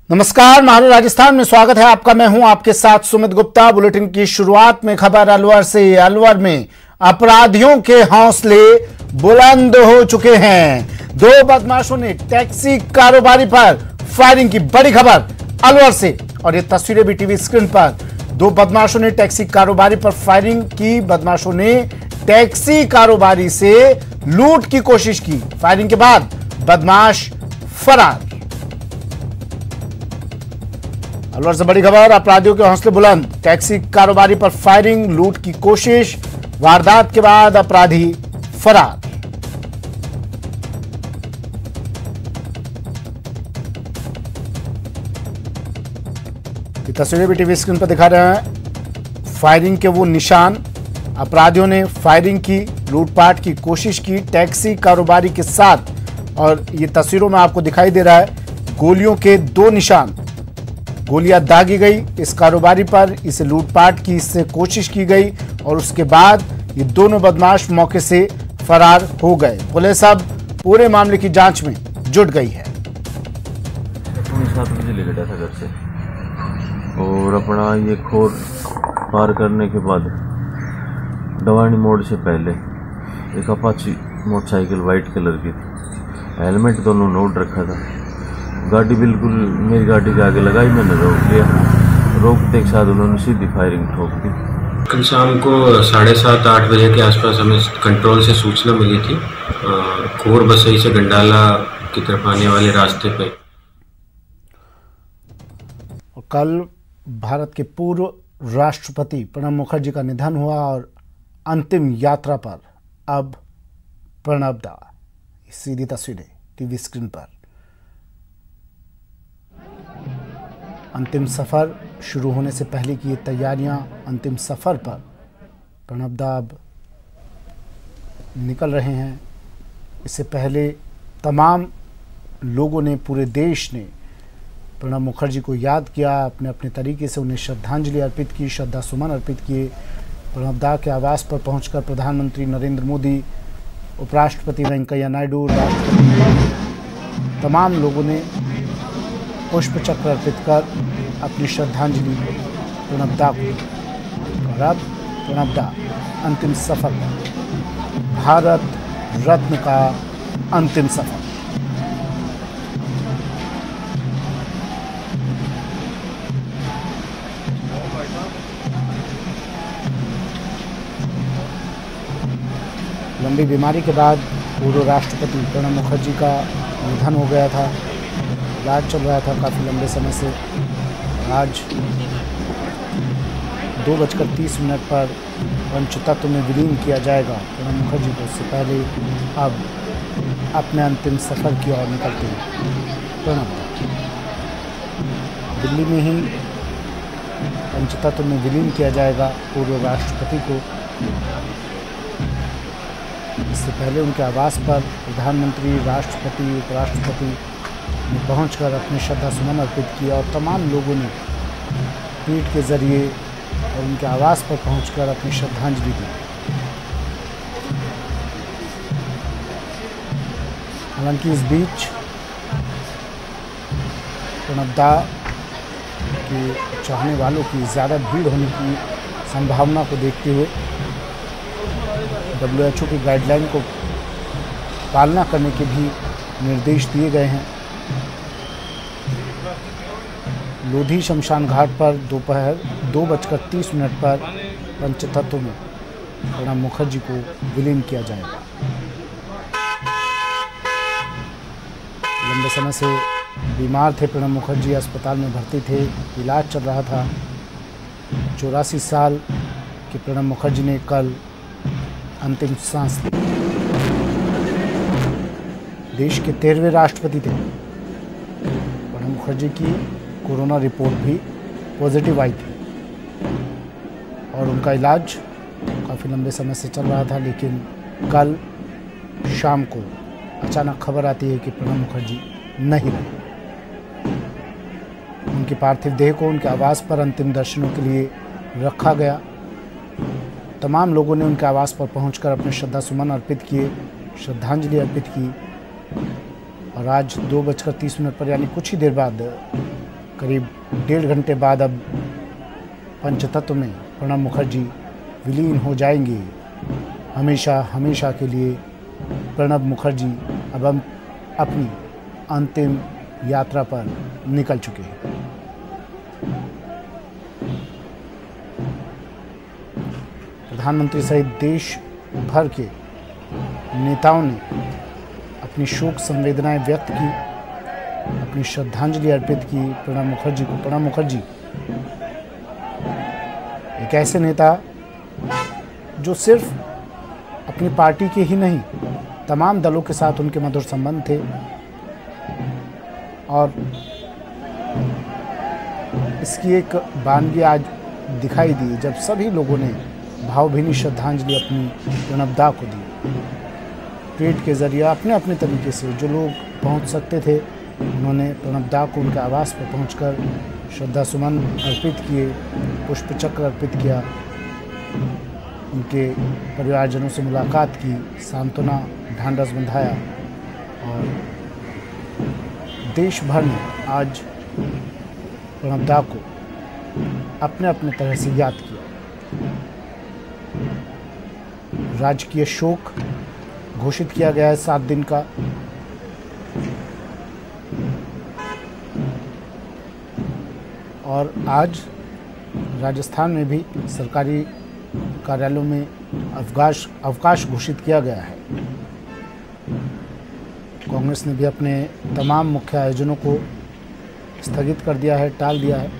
नमस्कार, महाराष्ट्र राजस्थान में स्वागत है आपका। मैं हूं आपके साथ सुमित गुप्ता। बुलेटिन की शुरुआत में खबर अलवर से। अलवर में अपराधियों के हौसले बुलंद हो चुके हैं। दो बदमाशों ने टैक्सी कारोबारी पर फायरिंग की। बड़ी खबर अलवर से, और ये तस्वीरें भी टीवी स्क्रीन पर। दो बदमाशों ने टैक्सी कारोबारी पर फायरिंग की। बदमाशों ने टैक्सी कारोबारी से लूट की कोशिश की। फायरिंग के बाद बदमाश फरार। अलवर से बड़ी खबर, अपराधियों के हौसले बुलंद। टैक्सी कारोबारी पर फायरिंग, लूट की कोशिश। वारदात के बाद अपराधी फरार। ये तस्वीरें भी टीवी स्क्रीन पर दिखा रहे हैं। फायरिंग के वो निशान। अपराधियों ने फायरिंग की, लूटपाट की कोशिश की टैक्सी कारोबारी के साथ। और ये तस्वीरों में आपको दिखाई दे रहा है गोलियों के दो निशान। गोलियां दागी गई इस कारोबारी पर, इसे लूटपाट की इससे कोशिश की गई और उसके बाद ये दोनों बदमाश मौके से फरार हो गए। पुलिस अब पूरे मामले की जांच में जुट गई है। 7 बजे लेके गया था घर से और अपना ये खोर पार करने के बाद डवानी मोड़ से पहले एक अपाची मोटरसाइकिल वाइट कलर की थी, हेलमेट दोनों नोट रखा था। गाड़ी बिल्कुल मेरी गाड़ी के आगे लगाई, मैंने रोक लिया। रोकते के साथ उन्होंने सीधी फायरिंग ठोक दी। कल शाम को 7:30-8 बजे के आसपास हमें कंट्रोल से सूचना मिली थी खोर बसई से गंडाला की तरफ आने वाले रास्ते पे। और कल भारत के पूर्व राष्ट्रपति प्रणब मुखर्जी का निधन हुआ और अंतिम यात्रा पर अब प्रणब दा। सीधी तस्वीरें टीवी स्क्रीन पर। अंतिम सफर शुरू होने से पहले की ये तैयारियां। अंतिम सफर पर प्रणब दा अब निकल रहे हैं। इससे पहले तमाम लोगों ने, पूरे देश ने प्रणब मुखर्जी को याद किया, अपने अपने तरीके से उन्हें श्रद्धांजलि अर्पित की, श्रद्धा सुमन अर्पित किए। प्रणब दा के आवास पर पहुंचकर प्रधानमंत्री नरेंद्र मोदी, उपराष्ट्रपति वेंकैया नायडू, राष्ट्रपति, तमाम लोगों ने पुष्प चक्र अर्पित कर अपनी श्रद्धांजलि प्रणब दा को। और अब प्रणब दा अंतिम सफर, भारत रत्न का अंतिम सफर। लंबी बीमारी के बाद पूर्व राष्ट्रपति प्रणब मुखर्जी का निधन हो गया था। इलाज चल रहा था काफ़ी लंबे समय से। आज 2:30 पर पंचतत्व में विलीन किया जाएगा प्रणब मुखर्जी को। उससे पहले अब अपने अंतिम सफर की ओर निकलते हैं प्रणब। दिल्ली में ही पंचतत्व में विलीन किया जाएगा पूर्व राष्ट्रपति को। इससे पहले उनके आवास पर प्रधानमंत्री, राष्ट्रपति, उपराष्ट्रपति ने पहुंचकर अपने श्रद्धा सुमन अर्पित किया और तमाम लोगों ने ट्वीट के जरिए और उनके आवास पर पहुंचकर अपनी श्रद्धांजलि दी। हालांकि इस बीच प्रणब दा के चाहने वालों की ज़्यादा भीड़ होने की संभावना को देखते हुए WHO की गाइडलाइन को पालना करने के भी निर्देश दिए गए हैं। लोधी शमशान घाट पर दोपहर 2:30 पर पंचतत्व में प्रणब मुखर्जी को विलीन किया जाएगा। लंबे समय से बीमार थे प्रणब मुखर्जी, अस्पताल में भर्ती थे, इलाज चल रहा था। 84 साल के प्रणब मुखर्जी ने कल अंतिम सांस ली। देश के 13वें राष्ट्रपति थे। प्रणब मुखर्जी की कोरोना रिपोर्ट भी पॉजिटिव आई थी और उनका इलाज काफ़ी लंबे समय से चल रहा था। लेकिन कल शाम को अचानक खबर आती है कि प्रणब मुखर्जी नहीं रहे। उनकी पार्थिव देह को उनके आवास पर अंतिम दर्शनों के लिए रखा गया। तमाम लोगों ने उनके आवास पर पहुंचकर अपने श्रद्धा सुमन अर्पित किए, श्रद्धांजलि अर्पित की। और आज 2:30 पर यानी कुछ ही देर बाद करीब 1.5 घंटे बाद अब पंचतत्व में प्रणब मुखर्जी विलीन हो जाएंगे। हमेशा हमेशा के लिए प्रणब मुखर्जी अब हम अपनी अंतिम यात्रा पर निकल चुके हैं। प्रधानमंत्री सहित देश भर के नेताओं ने अपनी शोक संवेदनाएं व्यक्त की, अपनी श्रद्धांजलि अर्पित की प्रणब मुखर्जी को। प्रणब मुखर्जी एक ऐसे नेता जो सिर्फ अपनी पार्टी के ही नहीं, तमाम दलों के साथ उनके मधुर संबंध थे और इसकी एक बानगी आज दिखाई दी जब सभी लोगों ने भावभीनी श्रद्धांजलि अपनी प्रणब दा को दी। ट्वीट के जरिए अपने अपने तरीके से जो लोग पहुंच सकते थे उन्होंने प्रणब दा को उनके आवास पर पहुंचकर श्रद्धा सुमन अर्पित किए, पुष्प चक्र अर्पित किया, उनके परिवारजनों से मुलाकात की, सांत्वना ढांढस बंधाया और देश भर ने आज प्रणब दा को अपने अपने तरह से याद किया। राजकीय शोक घोषित किया गया है 7 दिन का। और आज राजस्थान में भी सरकारी कार्यालयों में अवकाश घोषित किया गया है। कांग्रेस ने भी अपने तमाम मुख्य आयोजनों को स्थगित कर दिया है, टाल दिया है।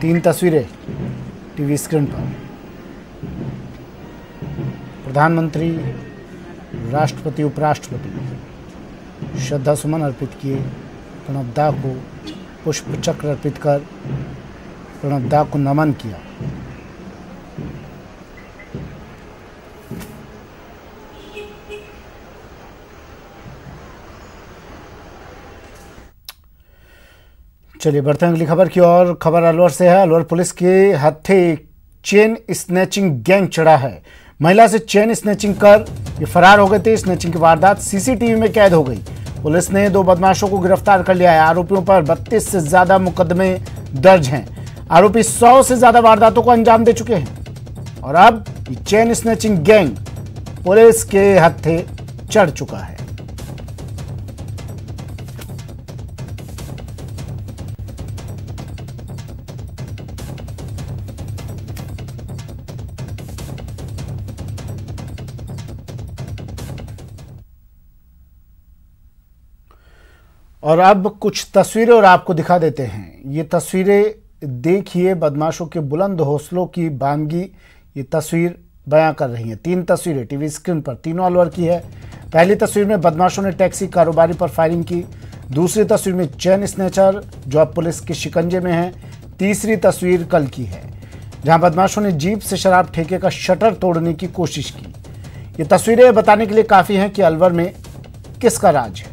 तीन तस्वीरें टीवी स्क्रीन पर। प्रधानमंत्री, राष्ट्रपति, उपराष्ट्रपति श्रद्धा सुमन अर्पित किए, प्रणब दा को पुष्प चक्र अर्पित कर प्रणब दा को नमन किया। चलिए बढ़ते हैं अगली खबर की ओर। खबर अलवर से है। अलवर पुलिस के हत्थे चेन स्नैचिंग गैंग चढ़ा है। महिला से चेन स्नैचिंग कर ये फरार हो गए थे। स्नैचिंग की वारदात सीसीटीवी में कैद हो गई। पुलिस ने 2 बदमाशों को गिरफ्तार कर लिया है। आरोपियों पर 32 से ज्यादा मुकदमे दर्ज हैं। आरोपी 100 से ज्यादा वारदातों को अंजाम दे चुके हैं और अब ये चेन स्नैचिंग गैंग पुलिस के हत्थे चढ़ चुका है। और अब कुछ तस्वीरें और आपको दिखा देते हैं। ये तस्वीरें देखिए, बदमाशों के बुलंद हौसलों की बानगी ये तस्वीर बयां कर रही हैं। 3 तस्वीरें टीवी स्क्रीन पर, तीनों अलवर की है। पहली तस्वीर में बदमाशों ने टैक्सी कारोबारी पर फायरिंग की। दूसरी तस्वीर में चेन स्नैचर जो अब पुलिस के शिकंजे में है। तीसरी तस्वीर कल की है जहां बदमाशों ने जीप से शराब ठेके का शटर तोड़ने की कोशिश की। ये तस्वीरें बताने के लिए काफी हैं कि अलवर में किसका राज है।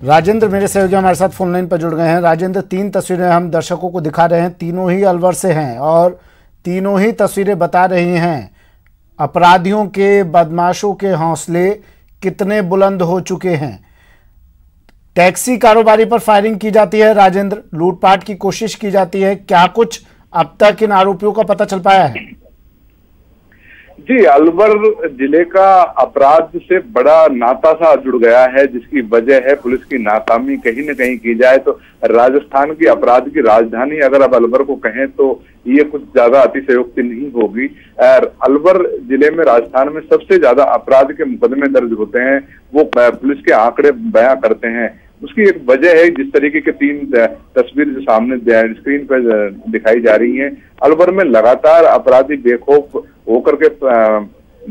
राजेंद्र मेरे सहयोगी हमारे साथ फोन लाइन पर जुड़ गए हैं। राजेंद्र, 3 तस्वीरें हम दर्शकों को दिखा रहे हैं, तीनों ही अलवर से हैं और तीनों ही तस्वीरें बता रही हैं अपराधियों के, बदमाशों के हौसले कितने बुलंद हो चुके हैं। टैक्सी कारोबारी पर फायरिंग की जाती है राजेंद्र, लूटपाट की कोशिश की जाती है। क्या कुछ अब तक इन आरोपियों का पता चल पाया है? जी, अलवर जिले का अपराध से बड़ा नाता सा जुड़ गया है, जिसकी वजह है पुलिस की नाकामी। कहीं न कहीं की जाए तो राजस्थान की अपराध की राजधानी अगर अब अलवर को कहें तो ये कुछ ज्यादा अतिशयोक्ति नहीं होगी। अलवर जिले में राजस्थान में सबसे ज्यादा अपराध के मुकदमे दर्ज होते हैं, वो पुलिस के आंकड़े बयां करते हैं। उसकी एक वजह है जिस तरीके के 3 तस्वीर जो सामने स्क्रीन पर दिखाई जा रही हैं। अलवर में लगातार अपराधी बेखौफ होकर के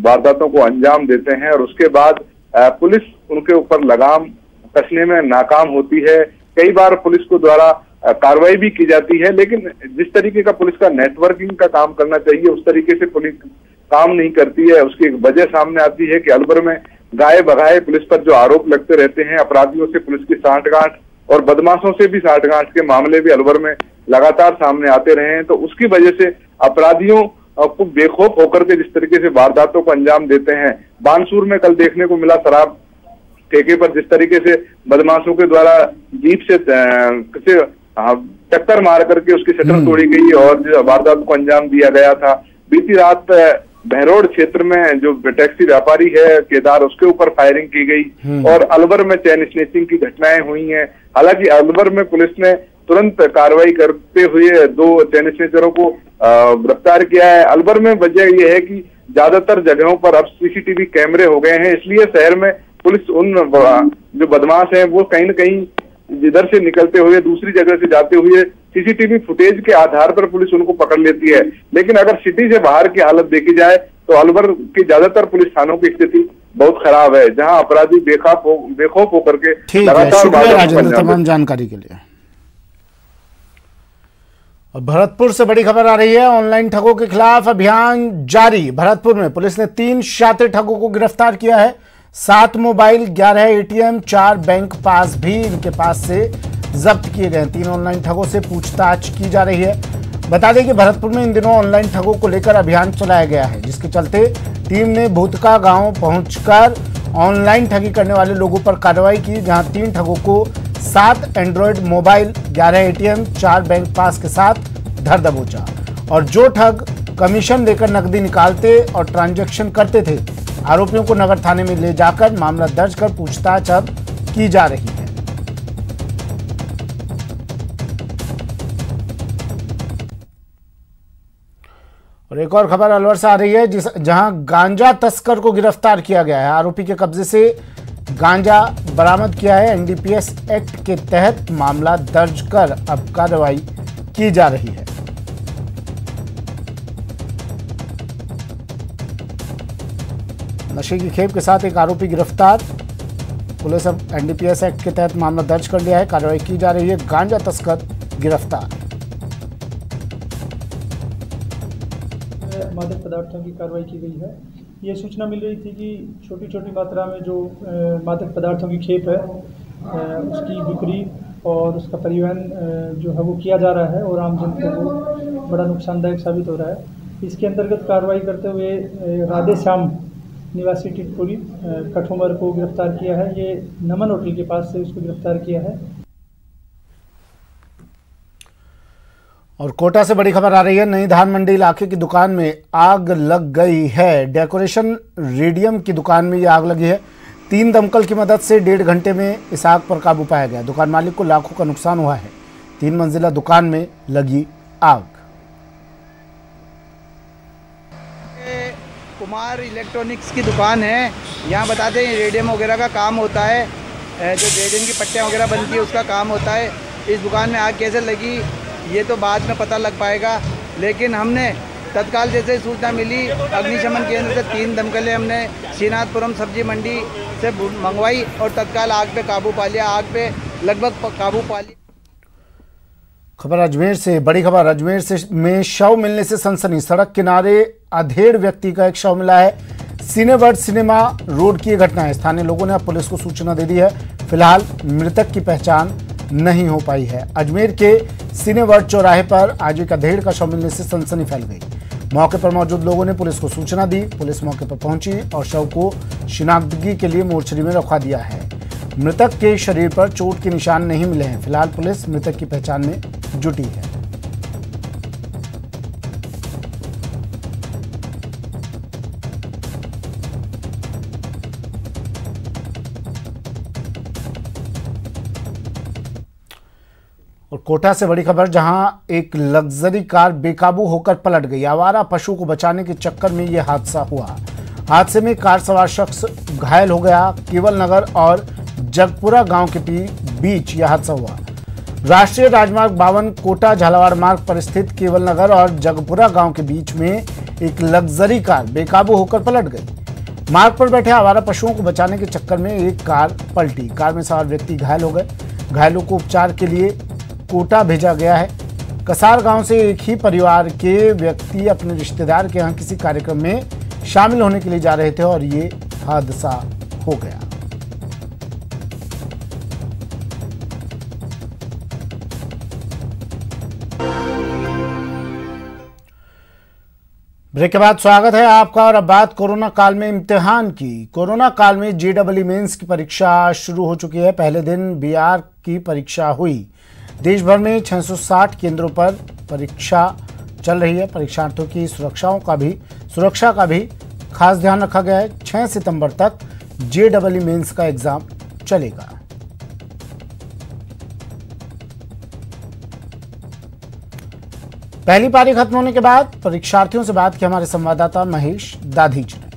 वारदातों को अंजाम देते हैं और उसके बाद पुलिस उनके ऊपर लगाम कसने में नाकाम होती है। कई बार पुलिस को द्वारा कार्रवाई भी की जाती है, लेकिन जिस तरीके का पुलिस का नेटवर्किंग का काम करना चाहिए उस तरीके से पुलिस काम नहीं करती है। उसकी एक वजह सामने आती है कि अलवर में गाये बगाए पुलिस पर जो आरोप लगते रहते हैं, अपराधियों से पुलिस की सांठगांठ और बदमाशों से भी सांठगांठ के मामले भी अलवर में लगातार सामने आते रहे हैं, तो उसकी वजह से अपराधियों को बेखौफ होकर के जिस तरीके से वारदातों को अंजाम देते हैं। बानसूर में कल देखने को मिला शराब ठेके पर जिस तरीके से बदमाशों के द्वारा जीप से टक्कर मार करके उसकी शटर तोड़ी गई और वारदात को अंजाम दिया गया था। बीती रात बहरोड क्षेत्र में जो टैक्सी व्यापारी है केदार, उसके ऊपर फायरिंग की गई और अलवर में चैन स्नेचिंग की घटनाएं हुई हैं। हालांकि अलवर में पुलिस ने तुरंत कार्रवाई करते हुए 2 चैन स्नेचरों को गिरफ्तार किया है। अलवर में वजह यह है कि ज्यादातर जगहों पर अब सीसीटीवी कैमरे हो गए हैं, इसलिए शहर में पुलिस उन जो बदमाश हैं वो कहीं न कहीं जिधर से निकलते हुए दूसरी जगह से जाते हुए सीसीटीवी फुटेज के आधार पर पुलिस उनको पकड़ लेती है। लेकिन अगर सिटी से बाहर की हालत देखी जाए तो अलवर के ज्यादातर पुलिस थानों की स्थिति बहुत खराब है, जहां अपराधी बेखौफ होकर के लगातार तमाम जानकारी के लिए। और भरतपुर से बड़ी खबर आ रही है, ऑनलाइन ठगों के खिलाफ अभियान जारी। भरतपुर में पुलिस ने 3 शातिर ठगों को गिरफ्तार किया है। 7 मोबाइल, 11 एटीएम, 4 बैंक पास भी इनके पास से जब्त किए गए। 3 ऑनलाइन ठगों से पूछताछ की जा रही है। बता दें कि भरतपुर में इन दिनों ऑनलाइन ठगों को लेकर अभियान चलाया गया है, जिसके चलते टीम ने भूतका गांव पहुंचकर ऑनलाइन ठगी करने वाले लोगों पर कार्रवाई की, जहां 3 ठगों को 7 एंड्रॉयड मोबाइल, 11 एटीएम, 4 बैंक पास के साथ धर दबोचा। और जो ठग कमीशन देकर नकदी निकालते और ट्रांजैक्शन करते थे, आरोपियों को नगर थाने में ले जाकर मामला दर्ज कर पूछताछ अब की जा रही है। और एक और खबर अलवर से आ रही है, जहां गांजा तस्कर को गिरफ्तार किया गया है। आरोपी के कब्जे से गांजा बरामद किया है। एनडीपीएस एक्ट के तहत मामला दर्ज कर अब कार्रवाई की जा रही है। नशे की खेप के साथ एक आरोपी गिरफ्तार। पुलिस अब एनडीपीएस एक्ट के तहत मामला दर्ज कर लिया है, कार्रवाई की जा रही है। गांजा तस्कर गिरफ्तार। मादक पदार्थों की कार्रवाई की गई है। ये सूचना मिल रही थी कि छोटी छोटी मात्रा में जो मादक पदार्थों की खेप है उसकी बिक्री और उसका परिवहन जो है वो किया जा रहा है और आम जनता को बड़ा नुकसानदायक साबित हो रहा है। इसके अंतर्गत कार्रवाई करते हुए राधे श्याम निवासी टिटपुरी कठुमर को गिरफ्तार किया है। ये नमन होटल के पास से उसको गिरफ्तार किया है। और कोटा से बड़ी खबर आ रही है, नई धान मंडी इलाके की दुकान में आग लग गई है। डेकोरेशन रेडियम की दुकान में यह आग लगी है। 3 दमकल की मदद से 1.5 घंटे में इस आग पर काबू पाया गया। दुकान मालिक को लाखों का नुकसान हुआ है। 3 मंजिला दुकान में लगी आग। कुमार इलेक्ट्रॉनिक्स की दुकान है। यहाँ बताते हैं रेडियम वगैरह का काम होता है, जो रेडियम की पट्टियाँ वगैरह बनती है उसका काम होता है। इस दुकान में आग कैसे लगी ये तो बाद में पता लग पाएगा, लेकिन हमने तत्काल जैसे सूचना मिली अग्निशमन केंद्र से 3 दमकलें हमने श्रीनाथपुरम सब्जी मंडी से मंगवाई और तत्काल आग पे काबू पा लिया। आग पे लगभग काबू पा लिया। खबर अजमेर से, बड़ी खबर अजमेर से में शव मिलने से सनसनी। सड़क किनारे अधेड़ व्यक्ति का एक शव मिला है। सिनेवर्ल्ड सिनेमा रोड की घटना है। स्थानीय लोगों ने अब पुलिस को सूचना दे दी है। फिलहाल मृतक की पहचान नहीं हो पाई है। अजमेर के सिनेवर्ल्ड चौराहे पर आज एक अधेड़ का शव मिलने से सनसनी फैल गई। मौके पर मौजूद लोगों ने पुलिस को सूचना दी। पुलिस मौके पर पहुंची और शव को शिनाख्तगी के लिए मोर्चरी में रखवा दिया है। मृतक के शरीर पर चोट के निशान नहीं मिले हैं। फिलहाल पुलिस मृतक की पहचान में जुटी है। और कोटा से बड़ी खबर, जहां एक लग्जरी कार बेकाबू होकर पलट गई। आवारा पशु को बचाने के चक्कर में यह हादसा हुआ। हादसे में कार सवार शख्स घायल हो गया। केवल नगर और जगपुरा गांव के बीच यह हादसा हुआ। राष्ट्रीय राजमार्ग 52 कोटा झालावाड़ मार्ग पर स्थित केवल नगर और जगपुरा गांव के बीच में एक लग्जरी कार बेकाबू होकर पलट गई। मार्ग पर बैठे आवारा पशुओं को बचाने के चक्कर में एक कार पलटी। कार में सवार व्यक्ति घायल हो गए। घायलों को उपचार के लिए कोटा भेजा गया है। कसार गांव से एक ही परिवार के व्यक्ति अपने रिश्तेदार के यहां किसी कार्यक्रम में शामिल होने के लिए जा रहे थे और ये हादसा हो गया। ब्रेक के बाद स्वागत है आपका। और अब बात कोरोना काल में इम्तिहान की। कोरोना काल में जेईई मेंस की परीक्षा शुरू हो चुकी है। पहले दिन बीआर की परीक्षा हुई। देश भर में 660 केंद्रों पर परीक्षा चल रही है। परीक्षार्थियों की सुरक्षा का भी खास ध्यान रखा गया है। 6 सितंबर तक जेईई मेंस का एग्जाम चलेगा। पहली पारी खत्म होने के बाद परीक्षार्थियों से बात की हमारे संवाददाता महेश दाधीच ने।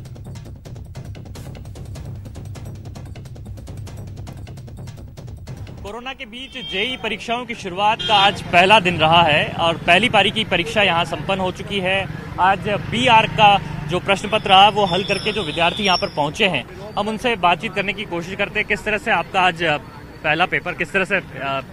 कोरोना के बीच जेईई परीक्षाओं की शुरुआत का आज पहला दिन रहा है और पहली पारी की परीक्षा यहां संपन्न हो चुकी है। आज बीआर का जो प्रश्न पत्र रहा वो हल करके जो विद्यार्थी यहां पर पहुंचे हैं, हम उनसे बातचीत करने की कोशिश करते हैं। किस तरह से आपका आज पहला पेपर, किस तरह से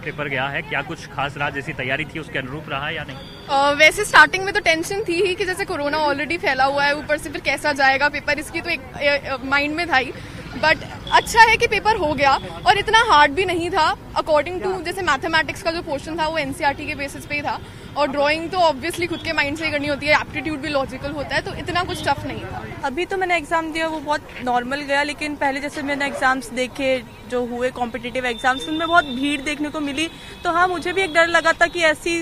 पेपर गया है? क्या कुछ खास रहा? जैसी तैयारी थी उसके अनुरूप रहा है या नहीं? वैसे स्टार्टिंग में तो टेंशन थी ही कि जैसे कोरोना ऑलरेडी फैला हुआ है, ऊपर से फिर कैसा जाएगा पेपर, इसकी तो एक माइंड में था ही। बट अच्छा है कि पेपर हो गया और इतना हार्ड भी नहीं था। अकॉर्डिंग टू जैसे मैथमेटिक्स का जो पोर्शन था वो एनसीईआरटी के बेसिस पे ही था और ड्राइंग तो ऑब्वियसली खुद के माइंड से ही करनी होती है, एप्टीट्यूड भी लॉजिकल होता है, तो इतना कुछ टफ नहीं था। अभी तो मैंने एग्जाम दिया वो बहुत नॉर्मल गया, लेकिन पहले जैसे मैंने एग्जाम्स देखे जो हुए कॉम्पिटिटिव एग्जाम्स, उनमें बहुत भीड़ देखने को मिली। तो हाँ, मुझे भी एक डर लगा था कि ऐसी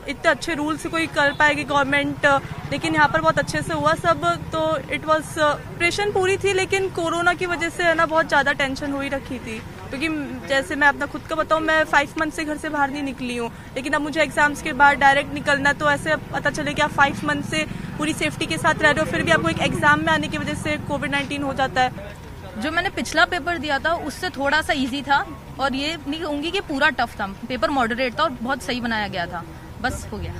इतने अच्छे रूल से कोई कर पाएगी गवर्नमेंट, लेकिन यहाँ पर बहुत अच्छे से हुआ सब। तो इट वाज प्रिपरेशन पूरी थी, लेकिन कोरोना की वजह से है ना बहुत ज्यादा टेंशन हुई रखी थी, क्योंकि जैसे मैं अपना खुद का बताऊँ, मैं 5 मंथ से घर से बाहर नहीं निकली हूँ, लेकिन अब मुझे एग्जाम्स के बाद डायरेक्ट निकलना, तो ऐसे पता चले कि आप 5 मंथ से पूरी सेफ्टी के साथ रह रहे हो, फिर भी आपको एक एग्जाम में आने की वजह से कोविड-19 हो जाता है। जो मैंने पिछला पेपर दिया था उससे थोड़ा सा इजी था और ये नहीं कहूंगी कि पूरा टफ था। पेपर मॉडरेट था और बहुत सही बनाया गया था, बस हो गया।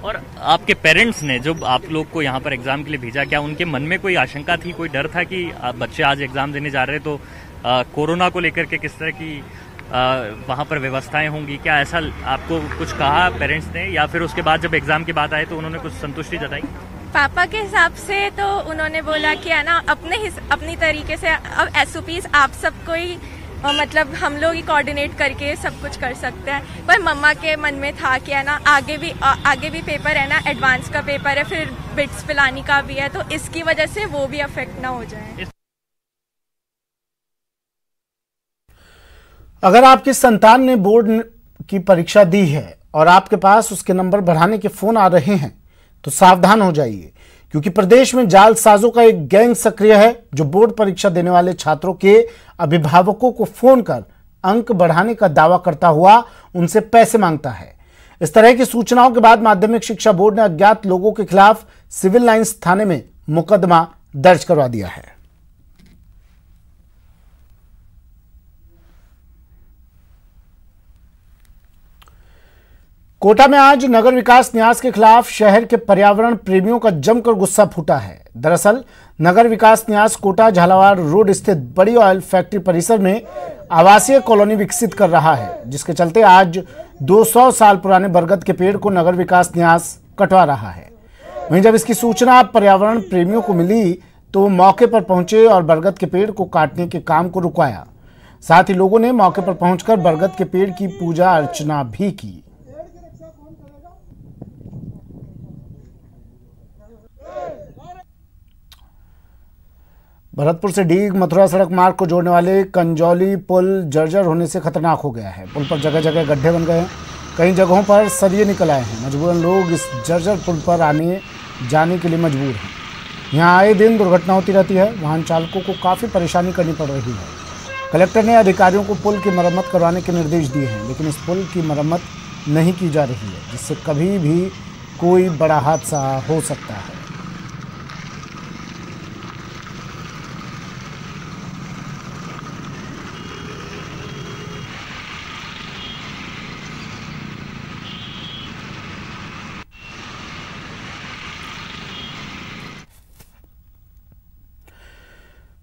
और आपके पेरेंट्स ने जो आप लोग को यहाँ पर एग्जाम के लिए भेजा, क्या उनके मन में कोई आशंका थी, कोई डर था कि बच्चे आज एग्जाम देने जा रहे हैं तो कोरोना को लेकर के किस तरह की वहाँ पर व्यवस्थाएं होंगी? क्या ऐसा आपको कुछ कहा पेरेंट्स ने, या फिर उसके बाद जब एग्जाम की बात आए तो उन्होंने कुछ संतुष्टि जताई? पापा के हिसाब से तो उन्होंने बोला कि है ना अपनी तरीके से अब एसओपीज आप सबको ही मतलब हम लोग ही कोऑर्डिनेट करके सब कुछ कर सकते हैं। पर मम्मा के मन में था कि है ना आगे भी पेपर है ना, एडवांस का पेपर है, फिर बिट्स पिलानी का भी है, तो इसकी वजह से वो भी अफेक्ट ना हो जाए। अगर आपकी संतान ने बोर्ड की परीक्षा दी है और आपके पास उसके नंबर बढ़ाने के फोन आ रहे हैं तो सावधान हो जाइए, क्योंकि प्रदेश में जालसाजों का एक गैंग सक्रिय है जो बोर्ड परीक्षा देने वाले छात्रों के अभिभावकों को फोन कर अंक बढ़ाने का दावा करता हुआ उनसे पैसे मांगता है। इस तरह की सूचनाओं के बाद माध्यमिक शिक्षा बोर्ड ने अज्ञात लोगों के खिलाफ सिविल लाइंस थाने में मुकदमा दर्ज करवा दिया है। कोटा में आज नगर विकास न्यास के खिलाफ शहर के पर्यावरण प्रेमियों का जमकर गुस्सा फूटा है। दरअसल नगर विकास न्यास कोटा झालावाड़ रोड स्थित बड़ी ऑयल फैक्ट्री परिसर में आवासीय कॉलोनी विकसित कर रहा है, जिसके चलते आज 200 साल पुराने बरगद के पेड़ को नगर विकास न्यास कटवा रहा है। वहीं जब इसकी सूचना पर्यावरण प्रेमियों को मिली तो मौके पर पहुंचे और बरगद के पेड़ को काटने के काम को रुकवाया। साथ ही लोगों ने मौके पर पहुंचकर बरगद के पेड़ की पूजा अर्चना भी की। भरतपुर से डीग मथुरा सड़क मार्ग को जोड़ने वाले कंजौली पुल जर्जर होने से खतरनाक हो गया है। पुल पर जगह जगह गड्ढे बन गए हैं, कई जगहों पर सरिये निकल आए हैं। मजबूरन लोग इस जर्जर पुल पर आने जाने के लिए मजबूर हैं। यहाँ आए दिन दुर्घटना होती रहती है, वाहन चालकों को काफ़ी परेशानी करनी पड़ रही है। कलेक्टर ने अधिकारियों को पुल की मरम्मत करवाने के निर्देश दिए हैं, लेकिन इस पुल की मरम्मत नहीं की जा रही है, जिससे कभी भी कोई बड़ा हादसा हो सकता है।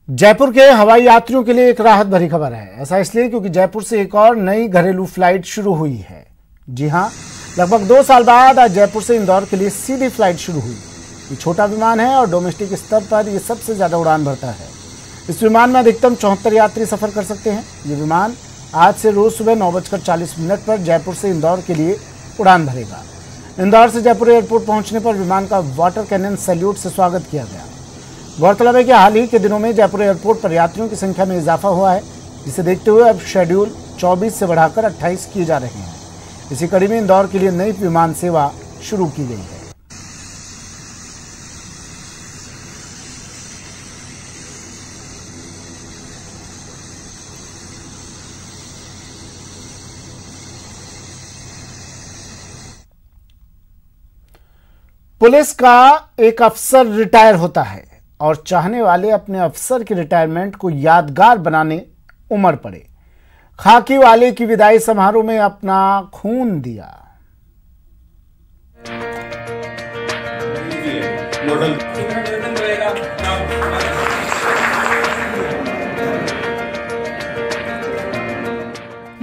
जयपुर के हवाई यात्रियों के लिए एक राहत भरी खबर है। ऐसा इसलिए क्योंकि जयपुर से एक और नई घरेलू फ्लाइट शुरू हुई है। जी हां, लगभग 2 साल बाद आज जयपुर से इंदौर के लिए सीधी फ्लाइट शुरू हुई। ये छोटा विमान है और डोमेस्टिक स्तर पर ये सबसे ज्यादा उड़ान भरता है। इस विमान में अधिकतम 74 यात्री सफर कर सकते हैं। ये विमान आज से रोज सुबह 9:40 पर जयपुर से इंदौर के लिए उड़ान भरेगा। इंदौर से जयपुर एयरपोर्ट पहुंचने पर विमान का वाटर कैनन सैल्यूट से स्वागत किया गया। गौरतलब है कि हाल ही के दिनों में जयपुर एयरपोर्ट पर यात्रियों की संख्या में इजाफा हुआ है, जिसे देखते हुए अब शेड्यूल 24 से बढ़ाकर 28 किए जा रहे हैं। इसी कड़ी में इंदौर के लिए नई विमान सेवा शुरू की गई है। पुलिस का एक अफसर रिटायर होता है और चाहने वाले अपने अफसर के रिटायरमेंट को यादगार बनाने उमड़ पड़े। खाकी वाले की विदाई समारोह में अपना खून दिया।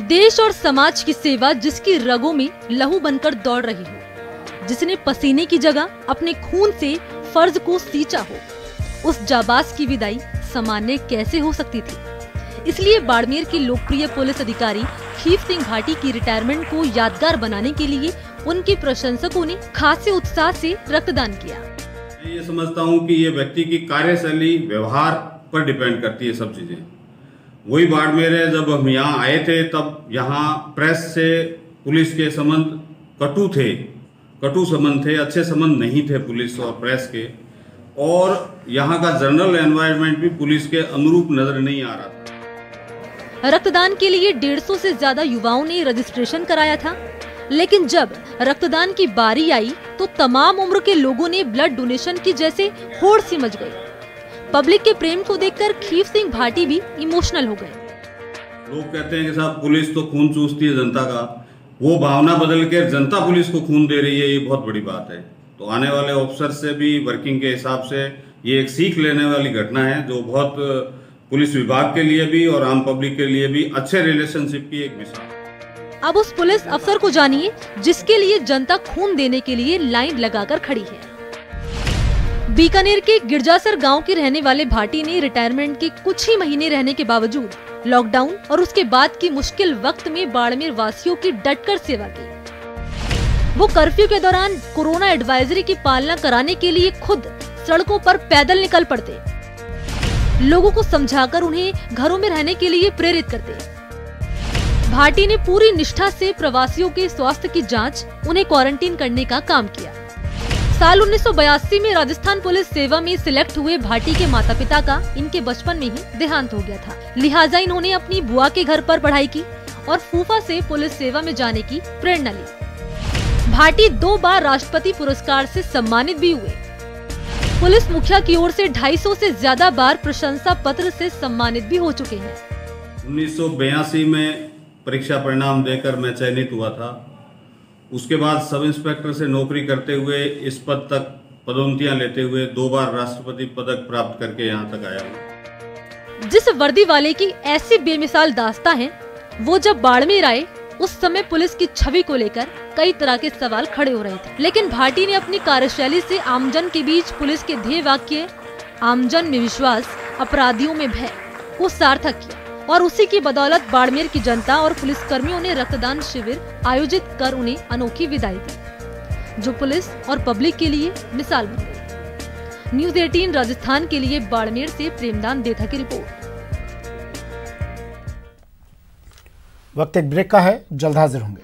देश और समाज की सेवा जिसकी रगों में लहू बनकर दौड़ रही हो, जिसने पसीने की जगह अपने खून से फर्ज को सींचा हो, उस जाबाज की विदाई सामान्य कैसे हो सकती थी। इसलिए बाड़मेर के लोकप्रिय पुलिस अधिकारी खीफ सिंह भाटी की रिटायरमेंट को यादगार बनाने के लिए उनके प्रशंसकों ने खासे उत्साह से रक्तदान किया। ये समझता हूँ कि ये व्यक्ति की कार्यशैली, व्यवहार पर डिपेंड करती है सब चीजें। वही बाड़मेर है, जब हम यहाँ आए थे तब यहाँ प्रेस से पुलिस के संबंध कटु संबंध थे, अच्छे संबंध नहीं थे पुलिस और प्रेस के, और यहाँ का जनरल एनवायरनमेंट भी पुलिस के अनुरूप नजर नहीं आ रहा था। रक्तदान के लिए 150 से ज्यादा युवाओं ने रजिस्ट्रेशन कराया था, लेकिन जब रक्तदान की बारी आई तो तमाम उम्र के लोगों ने ब्लड डोनेशन की जैसे होड़ सी मच गई। पब्लिक के प्रेम को देखकर खीफ सिंह भाटी भी इमोशनल हो गए। लोग कहते हैं कि साहब पुलिस तो खून चूसती है जनता का, वो भावना बदल के जनता पुलिस को खून दे रही है, ये बहुत बड़ी बात है। तो आने वाले ऑफिसर से भी वर्किंग के हिसाब से ये एक सीख लेने वाली घटना है, जो बहुत पुलिस विभाग के लिए भी और आम पब्लिक के लिए भी अच्छे रिलेशनशिप की एक मिसाल। अब उस पुलिस अफसर को जानिए जिसके लिए जनता खून देने के लिए लाइन लगाकर खड़ी है। बीकानेर के गिरजासर गांव के रहने वाले भाटी ने रिटायरमेंट के कुछ ही महीने रहने के बावजूद लॉकडाउन और उसके बाद की मुश्किल वक्त में बाड़मेर वासियों की डटकर सेवा की। वो कर्फ्यू के दौरान कोरोना एडवाइजरी की पालना कराने के लिए खुद सड़कों पर पैदल निकल पड़ते, लोगों को समझाकर उन्हें घरों में रहने के लिए प्रेरित करते। भाटी ने पूरी निष्ठा से प्रवासियों के स्वास्थ्य की जांच, उन्हें क्वारंटीन करने का काम किया। साल 1982 में राजस्थान पुलिस सेवा में सिलेक्ट हुए भाटी के माता पिता का इनके बचपन में ही देहांत हो गया था, लिहाजा इन्होंने अपनी बुआ के घर पर पढ़ाई की और फूफा से पुलिस सेवा में जाने की प्रेरणा ली। भाटी 2 बार राष्ट्रपति पुरस्कार से सम्मानित भी हुए। पुलिस मुखिया की ओर से 250 से ज्यादा बार प्रशंसा पत्र से सम्मानित भी हो चुके हैं। 1982 में परीक्षा परिणाम देकर मैं चयनित हुआ था। उसके बाद सब इंस्पेक्टर से नौकरी करते हुए इस पद तक पदोन्नतियां लेते हुए 2 बार राष्ट्रपति पदक प्राप्त करके यहाँ तक आया हूँ। जिस वर्दी वाले की ऐसी बेमिसाल दास्तां है, वो जब बाड़मेर आए उस समय पुलिस की छवि को लेकर कई तरह के सवाल खड़े हो रहे थे, लेकिन भाटी ने अपनी कार्यशैली से आमजन के बीच पुलिस के ध्येय वाक्य आमजन में विश्वास, अपराधियों में भय को सार्थक किया और उसी की बदौलत बाड़मेर की जनता और पुलिस कर्मियों ने रक्तदान शिविर आयोजित कर उन्हें अनोखी विदाई दी, जो पुलिस और पब्लिक के लिए मिसाल बन गई। न्यूज़ 18 राजस्थान के लिए बाड़मेर से प्रेमदान देथा की रिपोर्ट। वक्त एक ब्रेक का है, जल्द हाजिर होंगे।